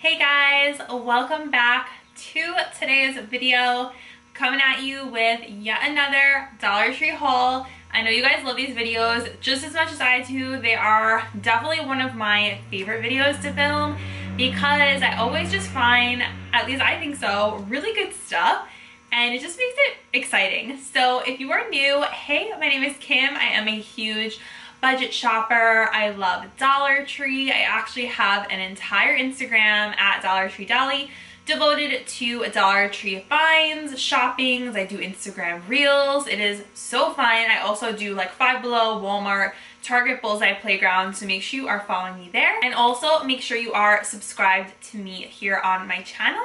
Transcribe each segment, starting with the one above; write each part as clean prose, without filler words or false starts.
Hey guys, welcome back to today's video. Coming at you with yet another Dollar Tree haul. I know you guys love these videos just as much as I do. They are definitely one of my favorite videos to film because I always just find, at least I think so, really good stuff, and it just makes it exciting. So if you are new, hey, my name is Kim. I am a huge budget shopper. I love Dollar Tree. I actually have an entire Instagram at Dollar Tree Deli devoted to Dollar Tree finds, shoppings. I do Instagram reels. It is so fun. I also do like Five Below, Walmart, Target Bullseye Playground, so make sure you are following me there. And also make sure you are subscribed to me here on my channel.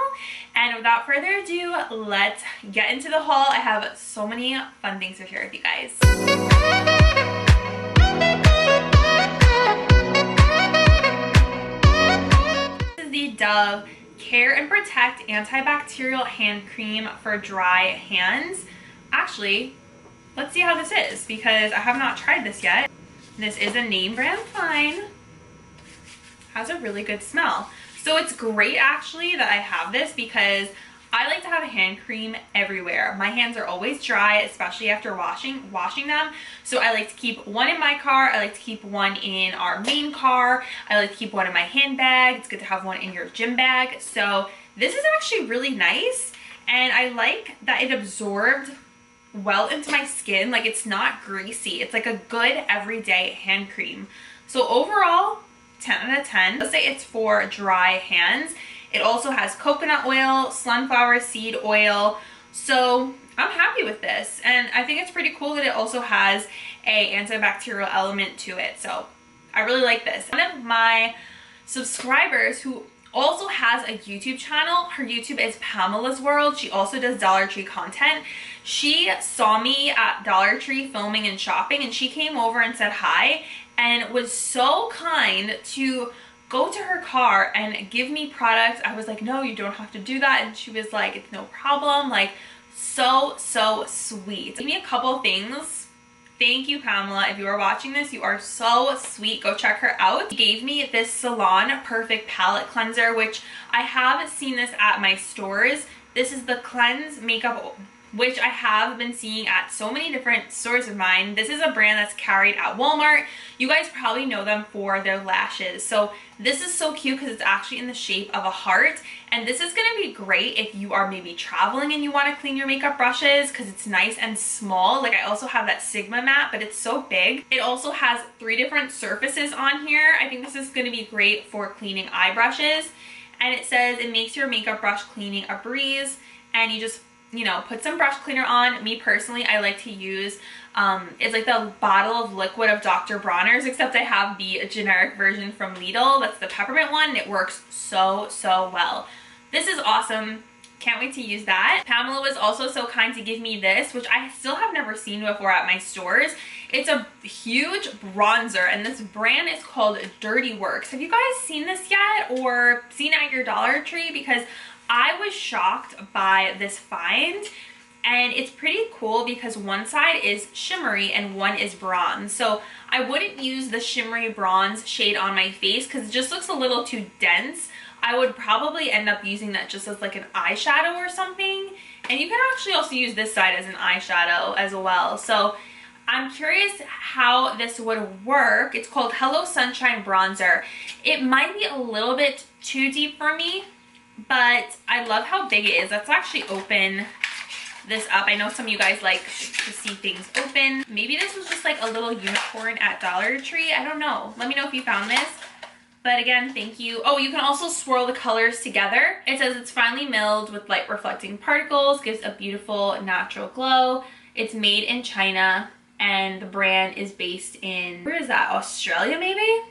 And without further ado, let's get into the haul. I have so many fun things to share with you guys. The Dove Care and Protect Antibacterial Hand Cream for Dry Hands. Actually, let's see how this is because I have not tried this yet. This is a name brand line. Has a really good smell. So it's great actually that I have this because I like to have a hand cream everywhere. My hands are always dry, especially after washing them. So I like to keep one in my car. I like to keep one in our main car. I like to keep one in my handbag. It's good to have one in your gym bag. So this is actually really nice. And I like that it absorbed well into my skin. Like it's not greasy. It's like a good everyday hand cream. So overall, 10 out of 10. Let's say it's for dry hands. It also has coconut oil, sunflower seed oil, so I'm happy with this. And I think it's pretty cool that it also has a antibacterial element to it, so I really like this. One of my subscribers who also has a YouTube channel, her YouTube is Pamela's World. She also does Dollar Tree content. She saw me at Dollar Tree filming and shopping, and she came over and said hi and was so kind to go to her car and give me products. I was like, no, you don't have to do that. And she was like, it's no problem. Like, so sweet. Give me a couple things. Thank you, Pamela. If you are watching this, you are so sweet. Go check her out. She gave me this Salon Perfect Palette Cleanser, which I have seen this at my stores. This is the Cleanse Makeup, which I have been seeing at so many different stores of mine. This is a brand that's carried at Walmart. You guys probably know them for their lashes. So this is so cute because it's actually in the shape of a heart. And this is going to be great if you are maybe traveling and you want to clean your makeup brushes because it's nice and small. Like I also have that Sigma mat, but it's so big. It also has 3 different surfaces on here. I think this is going to be great for cleaning eye brushes. And it says it makes your makeup brush cleaning a breeze, and you just put some brush cleaner on. Me personally, I like to use, it's like the bottle of liquid of Dr. Bronner's, except I have the generic version from Lidl. That's the peppermint one. It works so well. This is awesome. Can't wait to use that. Pamela was also so kind to give me this, which I still have never seen before at my stores. It's a huge bronzer, and this brand is called Dirty Works. Have you guys seen this yet or seen it at your Dollar Tree? Because I was shocked by this find, and it's pretty cool because one side is shimmery and one is bronze. So I wouldn't use the shimmery bronze shade on my face because it just looks a little too dense. I would probably end up using that just as like an eyeshadow or something. And you can actually also use this side as an eyeshadow as well. So I'm curious how this would work. It's called Hello Sunshine Bronzer. It might be a little bit too deep for me, but I love how big it is. Let's actually open this up. I know some of you guys like to see things open. Maybe this was just like a little unicorn at Dollar Tree. I don't know. Let me know if you found this. But again, thank you. Oh, you can also swirl the colors together. It says it's finely milled with light reflecting particles, gives a beautiful natural glow. It's made in China, and the brand is based in, where is that? Australia maybe?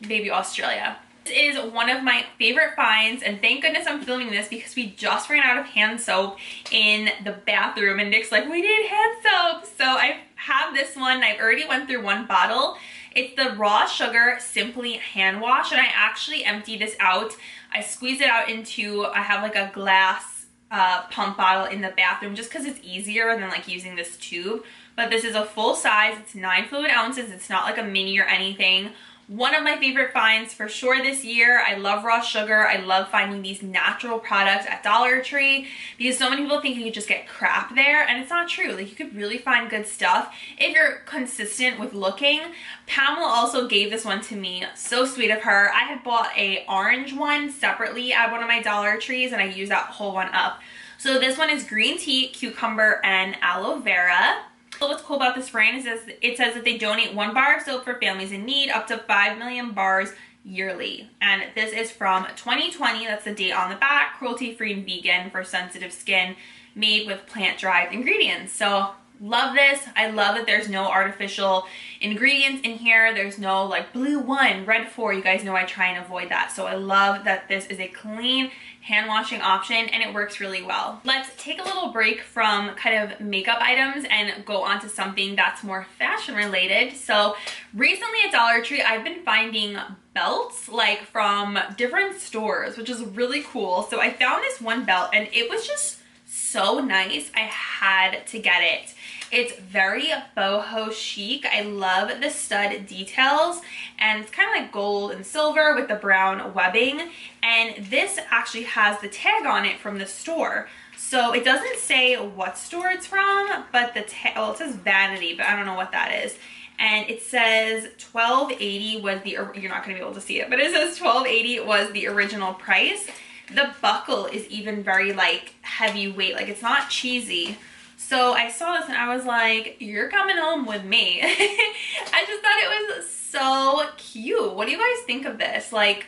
Maybe Australia. This is one of my favorite finds, and thank goodness I'm filming this because we just ran out of hand soap in the bathroom, and Nick's like, we need hand soap. So I have this one. I've already went through one bottle. It's the Raw Sugar Simply Hand Wash, and I actually emptied this out. I squeezed it out into, I have like a glass pump bottle in the bathroom just because it's easier than like using this tube. But this is a full size. It's 9 fluid ounces. It's not like a mini or anything. One of my favorite finds for sure this year. I love raw sugar. I love finding these natural products at Dollar Tree because so many people think you could just get crap there, and it's not true. Like, you could really find good stuff if you're consistent with looking. Pamela also gave this one to me. So sweet of her. I had bought a orange one separately at one of my Dollar Trees, and I used that whole one up. So this one is green tea, cucumber, and aloe vera. So what's cool about this brand is it says that they donate 1 bar of soap for families in need, up to 5 million bars yearly. And this is from 2020. That's the date on the back. Cruelty-free and vegan for sensitive skin, made with plant-derived ingredients. So love this. I love that there's no artificial ingredients in here. There's no like blue 1, red 4. You guys know I try and avoid that. So I love that this is a clean hand washing option and it works really well. Let's take a little break from kind of makeup items and go on to something that's more fashion related. So recently at Dollar Tree, I've been finding belts like from different stores, which is really cool. So I found this one belt and it was just so nice. I had to get it. It's very boho chic. I love the stud details, and it's kind of like gold and silver with the brown webbing. And this actually has the tag on it from the store. So it doesn't say what store it's from, but the tag, well, it says Vanity, but I don't know what that is. And it says $12.80 was the, you're not gonna be able to see it, but it says $12.80 was the original price. The buckle is even very like heavyweight, like it's not cheesy. So I saw this and I was like, you're coming home with me. I just thought it was so cute. What do you guys think of this? Like,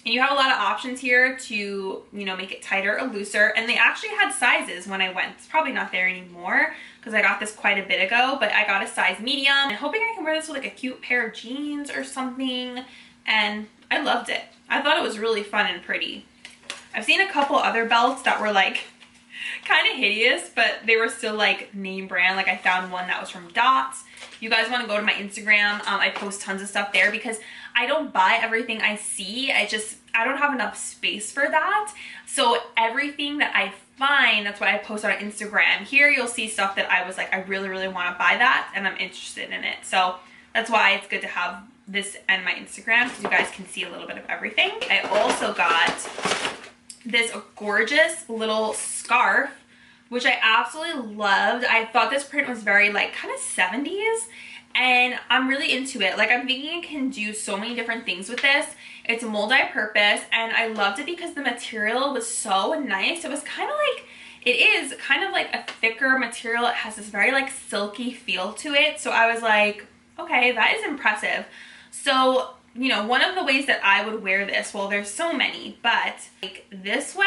and you have a lot of options here to, you know, make it tighter or looser. And they actually had sizes when I went. It's probably not there anymore because I got this quite a bit ago, but I got a size medium. I'm hoping I can wear this with like a cute pair of jeans or something. And I loved it. I thought it was really fun and pretty. I've seen a couple other belts that were like kind of hideous, but they were still like name brand. Like I found one that was from Dots. You guys want to go to my Instagram. I post tons of stuff there because I don't buy everything I see. I don't have enough space for that. So everything that I find, that's why I post on Instagram. Here you'll see stuff that I was like, I really, really want to buy that and I'm interested in it. So that's why it's good to have this and my Instagram so you guys can see a little bit of everything. I also got this gorgeous little scarf, which I absolutely loved. I thought this print was very like kind of 70s and I'm really into it. Like I'm thinking I can do so many different things with this. It's multi-purpose and I loved it because the material was so nice. It was kind of like, it is kind of like a thicker material. It has this very like silky feel to it. So I was like, okay, that is impressive. So, you know, one of the ways that I would wear this, well, there's so many, but like this way,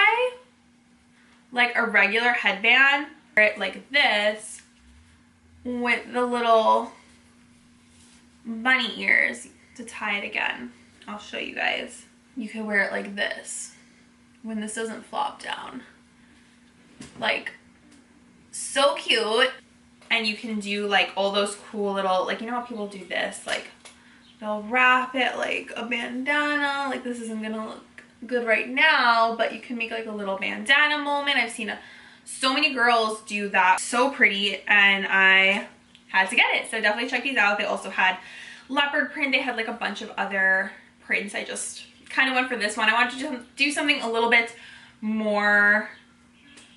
like a regular headband, wear it like this with the little bunny ears to tie it again. I'll show you guys. You could wear it like this when this doesn't flop down. Like, so cute. And you can do like all those cool little, like, you know how people do this, like they'll wrap it like a bandana. Like this isn't gonna look good right now, but you can make like a little bandana moment. I've seen so many girls do that. So pretty, and I had to get it. So definitely check these out. They also had leopard print. They had like a bunch of other prints. I just kind of went for this one. I wanted to do something a little bit more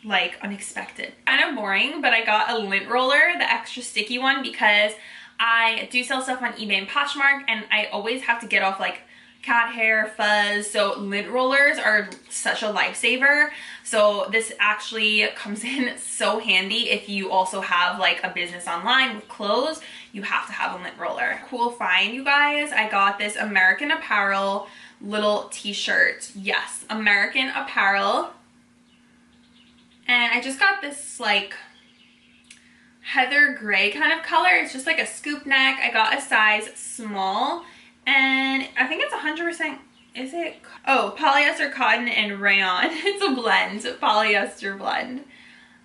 like unexpected. Kind of boring, but I got a lint roller, the extra sticky one, because I do sell stuff on eBay and Poshmark and I always have to get off like cat hair, fuzz, so lint rollers are such a lifesaver. So this actually comes in so handy if you also have like a business online with clothes. You have to have a lint roller. Cool find, you guys. I got this American Apparel little t-shirt. Yes, American Apparel. And I just got this like heather gray kind of color. It's just like a scoop neck. I got a size small and I think it's 100%, is it? Oh, polyester, cotton, and rayon. It's a blend, polyester blend.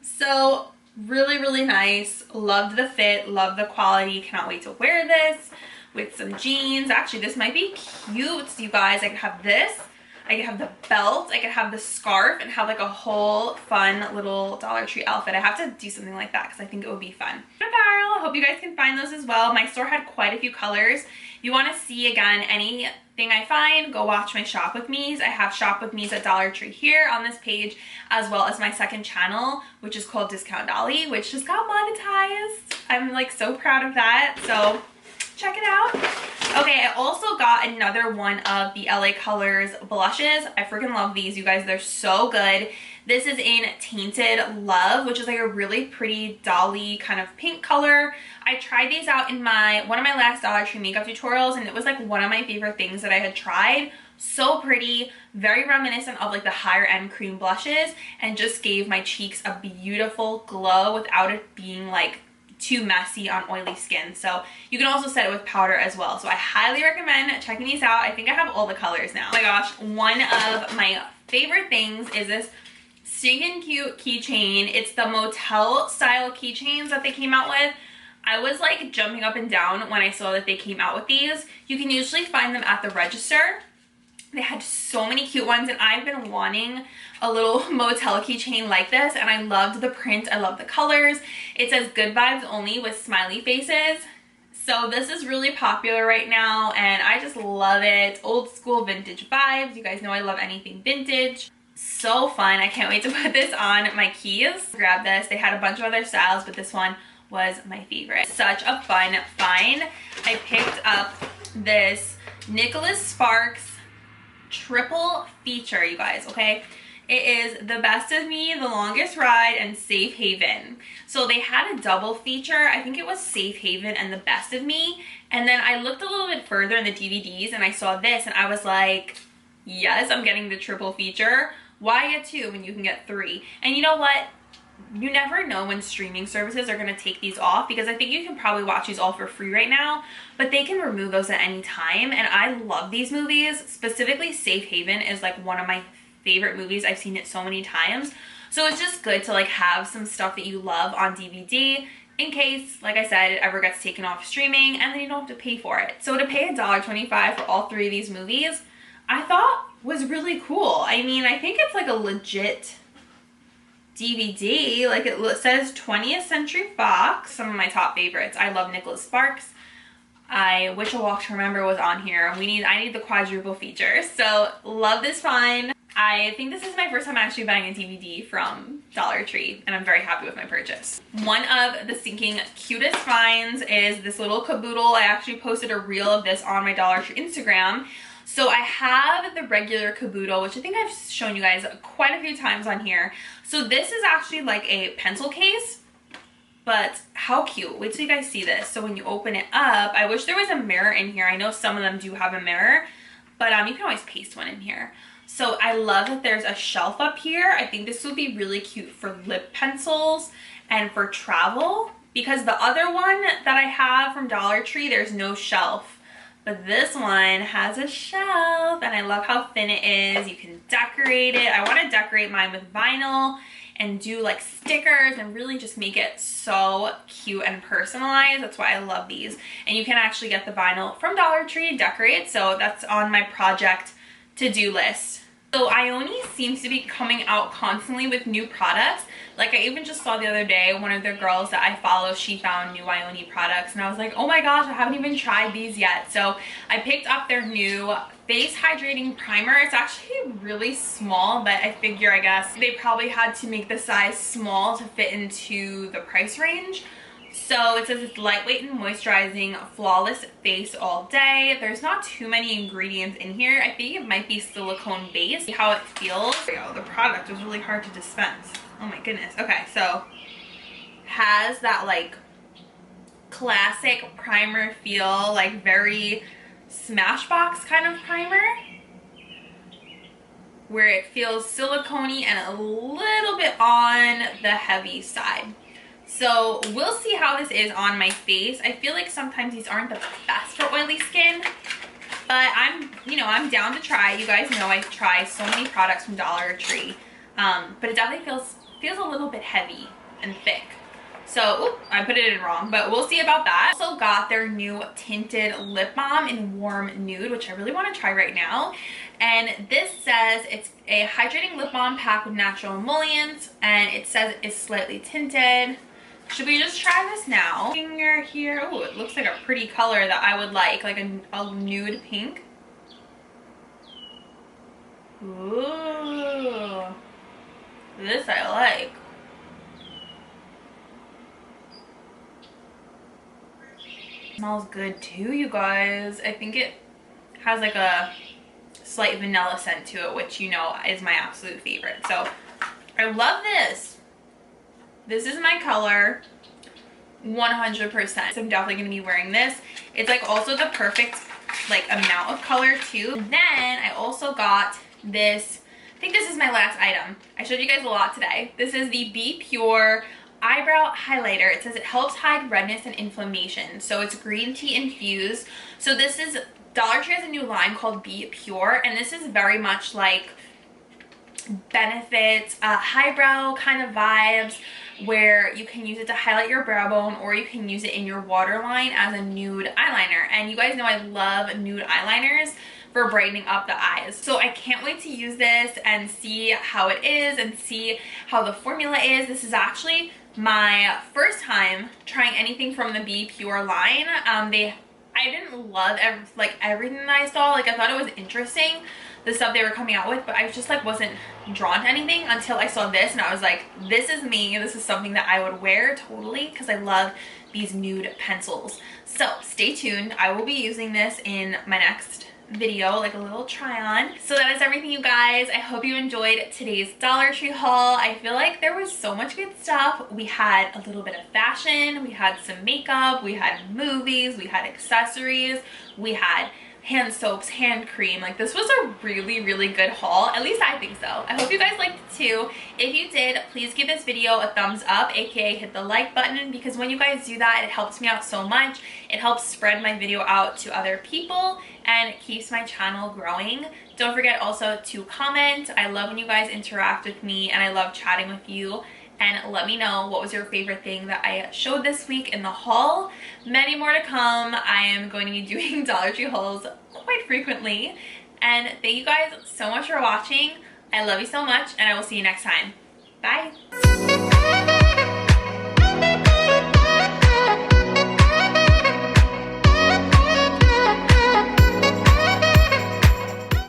So really, really nice. Loved the fit, loved the quality. Cannot wait to wear this with some jeans. Actually, this might be cute, you guys. I could have this I could have the belt, I could have the scarf, and have like a whole fun little Dollar Tree outfit. I have to do something like that because I think it would be fun. Apparel, I hope you guys can find those as well. My store had quite a few colors. If you want to see, again, anything I find, go watch my Shop With Me's. I have Shop With Me's at Dollar Tree here on this page, as well as my second channel, which is called Discount Dolly, which just got monetized. I'm like so proud of that, so check it out. Okay, I also got another one of the LA Colors blushes. I freaking love these, you guys. They're so good. This is in Tainted Love, which is like a really pretty dolly kind of pink color. I tried these out in one of my last Dollar Tree makeup tutorials, and it was like one of my favorite things that I had tried. So pretty, very reminiscent of like the higher end cream blushes, and just gave my cheeks a beautiful glow without it being like too messy on oily skin. So you can also set it with powder as well. So I highly recommend checking these out. I think I have all the colors now. Oh my gosh, one of my favorite things is this stinking cute keychain. It's the motel style keychains that they came out with. I was like jumping up and down when I saw that they came out with these. You can usually find them at the register. They had so many cute ones, and I've been wanting a little motel keychain like this, and I loved the print. I love the colors. It says good vibes only with smiley faces. So this is really popular right now, and I just love it. Old school vintage vibes. You guys know I love anything vintage. So fun. I can't wait to put this on my keys. Grab this. They had a bunch of other styles, but this one was my favorite. Such a fun find. I picked up this Nicholas Sparks triple feature, you guys, okay? It is The Best of Me, The Longest Ride, and Safe Haven. So they had a double feature. I think it was Safe Haven and The Best of Me. And then I looked a little bit further in the DVDs and I saw this, and I was like, yes, I'm getting the triple feature. Why get two when you can get three? And you know what? You never know when streaming services are going to take these off, because I think you can probably watch these all for free right now, but they can remove those at any time. And I love these movies. Specifically, Safe Haven is like one of my favorite movies. I've seen it so many times. So it's just good to like have some stuff that you love on DVD in case, like I said, it ever gets taken off streaming, and then you don't have to pay for it. So to pay $1.25 for all three of these movies, I thought was really cool. I mean, I think it's like a legit DVD. Like it says 20th Century Fox, some of my top favorites. I love Nicholas Sparks. I Wish a Walk to Remember was on here. I need the quadruple feature. So love this find. I think this is my first time actually buying a DVD from Dollar Tree, and I'm very happy with my purchase. One of the stinking cutest finds is this little caboodle. I actually posted a reel of this on my Dollar Tree Instagram. So I have the regular caboodle, which I think I've shown you guys quite a few times on here. So this is actually like a pencil case, but how cute. Wait till you guys see this. So when you open it up, I wish there was a mirror in here. I know some of them do have a mirror, but you can always paste one in here. So I love that there's a shelf up here. I think this would be really cute for lip pencils and for travel, because the other one that I have from Dollar Tree, there's no shelf. But this one has a shelf, and I love how thin it is. You can decorate it. I want to decorate mine with vinyl and do like stickers and really just make it so cute and personalized. That's why I love these. And you can actually get the vinyl from Dollar Tree and decorate. So that's on my project to-do list. So Ioni seems to be coming out constantly with new products. Like I even just saw the other day, one of the girls that I follow, she found new Ioni products, and I was like, oh my gosh, I haven't even tried these yet. So I picked up their new face hydrating primer. It's actually really small, but I figure, I guess, they probably had to make the size small to fit into the price range. So it says it's lightweight and moisturizing, flawless face all day. There's not too many ingredients in here. I think it might be silicone based. See how it feels. The product was really hard to dispense. Oh my goodness. Okay, so has that like classic primer feel, like very Smashbox kind of primer, where it feels silicone-y and a little bit on the heavy side. So we'll see how this is on my face. I feel like sometimes these aren't the best for oily skin, but I'm down to try. You guys know I try so many products from Dollar Tree, but it definitely feels a little bit heavy and thick. So, I put it in wrong, but we'll see about that. Also got their new tinted lip balm in warm nude, which I really want to try right now. And this says it's a hydrating lip balm packed with natural emollients, and it says it's slightly tinted. Should we just try this now? Finger here. Oh, it looks like a pretty color that I would like a nude pink. Ooh, this I like. Smells good too, you guys. I think it has like a slight vanilla scent to it, which you know is my absolute favorite. So I love this. This is my color 100%. So I'm definitely gonna be wearing this. It's like also the perfect like amount of color too. And then I also got this, I think this is my last item. I showed you guys a lot today. This is the Be Pure eyebrow highlighter. It says it helps hide redness and inflammation. So it's green tea infused. So this is, Dollar Tree has a new line called Be Pure, and this is very much like Benefits, highbrow kind of vibes, where you can use it to highlight your brow bone, or you can use it in your waterline as a nude eyeliner. And you guys know I love nude eyeliners for brightening up the eyes. So I can't wait to use this and see how it is and see how the formula is. This is actually my first time trying anything from the Be Pure line. I didn't love everything that I saw. Like, I thought it was interesting, the stuff they were coming out with, but I just like wasn't drawn to anything until I saw this, and I was like, this is me. This is something that I would wear totally, because I love these nude pencils. So stay tuned. I will be using this in my next video, like a little try on. So that is everything, you guys. I hope you enjoyed today's Dollar Tree haul. I feel like there was so much good stuff. We had a little bit of fashion, we had some makeup, we had movies, we had accessories, we had hand soaps, hand cream. Like, this was a really good haul. At least I think so. I hope you guys liked it too. If you did, please give this video a thumbs up, aka hit the like button, because when you guys do that, it helps me out so much. It helps spread my video out to other people, and it keeps my channel growing. Don't forget also to comment. I love when you guys interact with me, and I love chatting with you. And let me know what was your favorite thing that I showed this week in the haul. Many more to come. I am going to be doing Dollar Tree hauls quite frequently. And thank you guys so much for watching. I love you so much, and I will see you next time. Bye.